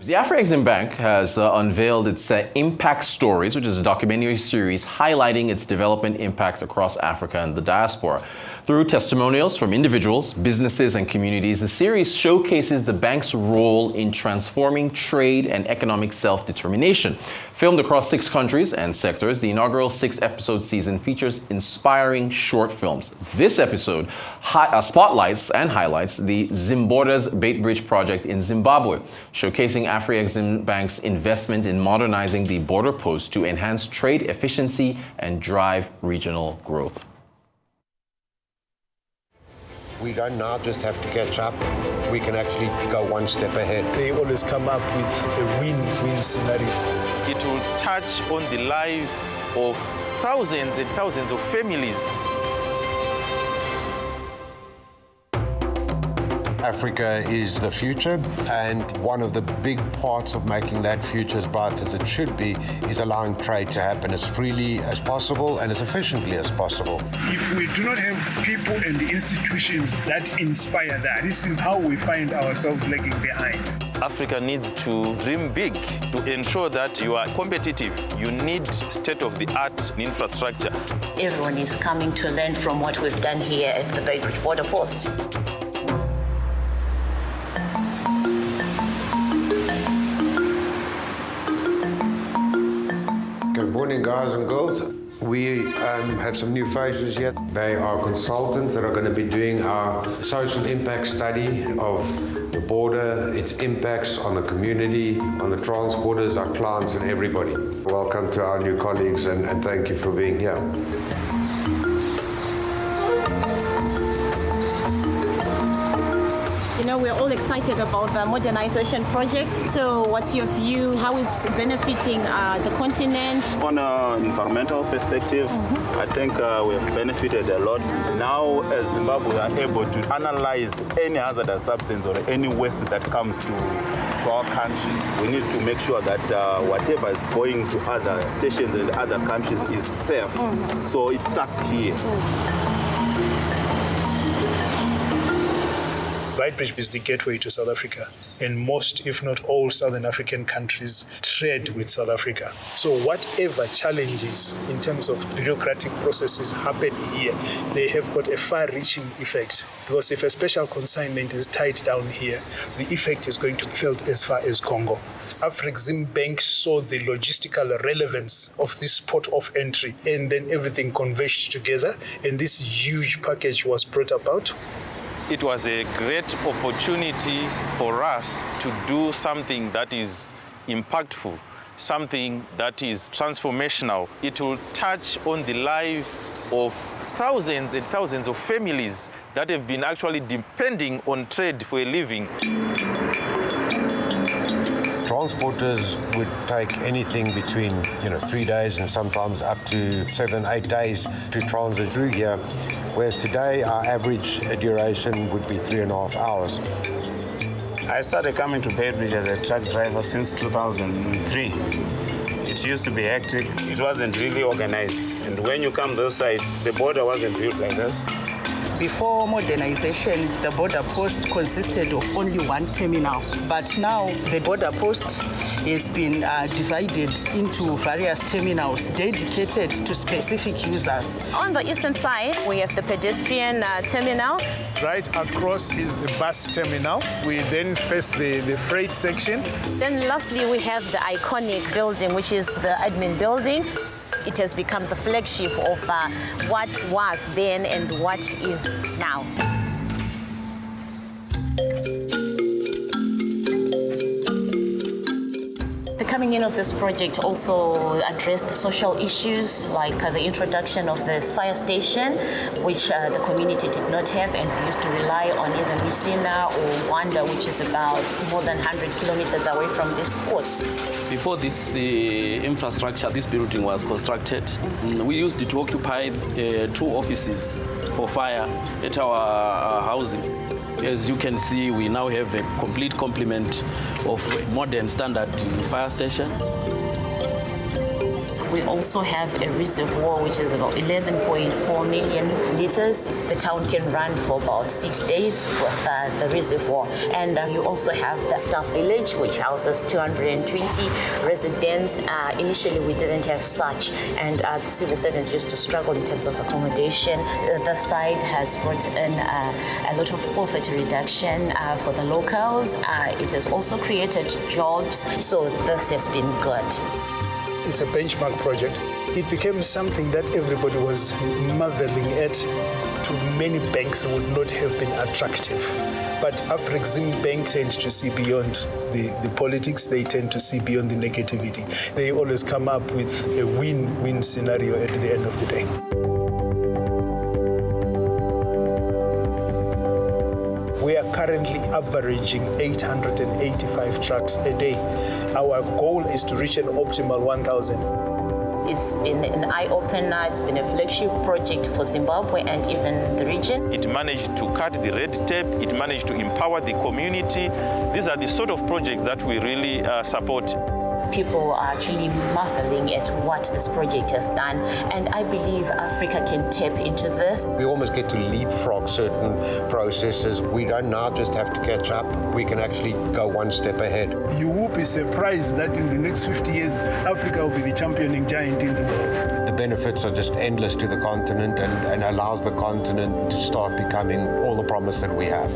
The Afreximbank has unveiled its Impact Stories, which is a documentary series highlighting its development impact across Africa and the diaspora. Through testimonials from individuals, businesses, and communities, the series showcases the bank's role in transforming trade and economic self-determination. Filmed across 6 countries and sectors, the inaugural 6-episode season features inspiring short films. This episode spotlights and highlights the Zimborders Bait Bridge project in Zimbabwe, showcasing Afreximbank's investment in modernizing the border post to enhance trade efficiency and drive regional growth. We don't now just have to catch up. We can actually go one step ahead. They always come up with a win-win scenario. It will touch on the lives of thousands and thousands of families. Africa is the future, and one of the big parts of making that future as bright as it should be is allowing trade to happen as freely as possible and as efficiently as possible. If we do not have people and the institutions that inspire that, this is how we find ourselves lagging behind. Africa needs to dream big to ensure that you are competitive. You need state-of-the-art infrastructure. Everyone is coming to learn from what we've done here at the Bait Bridge border post. Good morning, guys and girls. We have some new faces here. They are consultants that are going to be doing our social impact study of the border, its impacts on the community, on the transporters, our clients, and everybody. Welcome to our new colleagues, and thank you for being here. We're all excited about the modernization project. So what's your view, how it's benefiting the continent? On an environmental perspective, I think we have benefited a lot. Now, as Zimbabwe, we are able to analyze any hazardous substance or any waste that comes to our country. We need to make sure that whatever is going to other stations and other countries is safe. So it starts here. Bait Bridge is the gateway to South Africa, and most, if not all, Southern African countries trade with South Africa. So whatever challenges in terms of bureaucratic processes happen here, they have got a far-reaching effect. Because if a special consignment is tied down here, the effect is going to be felt as far as Congo. Afreximbank saw the logistical relevance of this port of entry, and then everything converged together, and this huge package was brought about. It was a great opportunity for us to do something that is impactful, something that is transformational. It will touch on the lives of thousands and thousands of families that have been actually depending on trade for a living. Transporters would take anything between 3 days and sometimes up to 7-8 days to transit through here, whereas today our average duration would be 3.5 hours. I started coming to Bait Bridge as a truck driver since 2003. It used to be hectic. It wasn't really organized. And when you come this side, the border wasn't built like this. Before modernization, the border post consisted of only one terminal. But now the border post has been divided into various terminals dedicated to specific users. On the eastern side, we have the pedestrian terminal. Right across is the bus terminal. We then face the freight section. Then lastly, we have the iconic building, which is the admin building. It has become the flagship of what was then and what is now. The coming in of this project also addressed social issues like the introduction of the fire station, which the community did not have, and we used to rely on either Musina or Wanda, which is about more than 100 kilometers away from this port. Before this infrastructure, this building was constructed, we used it to occupy 2 offices for fire at our houses. As you can see, we now have a complete complement of modern standard fire station. We also have a reservoir which is about 11.4 million liters. The town can run for about 6 days with the reservoir. And you also have the staff village, which houses 220 residents. Initially, we didn't have such, and the civil servants used to struggle in terms of accommodation. The site has brought in a lot of poverty reduction for the locals. It has also created jobs, so this has been good. It's a benchmark project. It became something that everybody was marveling at. To many banks would not have been attractive. But Afreximbank tends to see beyond the politics, they tend to see beyond the negativity. They always come up with a win-win scenario at the end of the day. We are currently averaging 885 trucks a day. Our goal is to reach an optimal 1,000. It's been an eye-opener, it's been a flagship project for Zimbabwe and even the region. It managed to cut the red tape, it managed to empower the community. These are the sort of projects that we really support. People are actually marveling at what this project has done, and I believe Africa can tap into this. We almost get to leapfrog certain processes. We don't now just have to catch up. We can actually go one step ahead. You will be surprised that in the next 50 years, Africa will be the championing giant in the world. The benefits are just endless to the continent and allows the continent to start becoming all the promise that we have.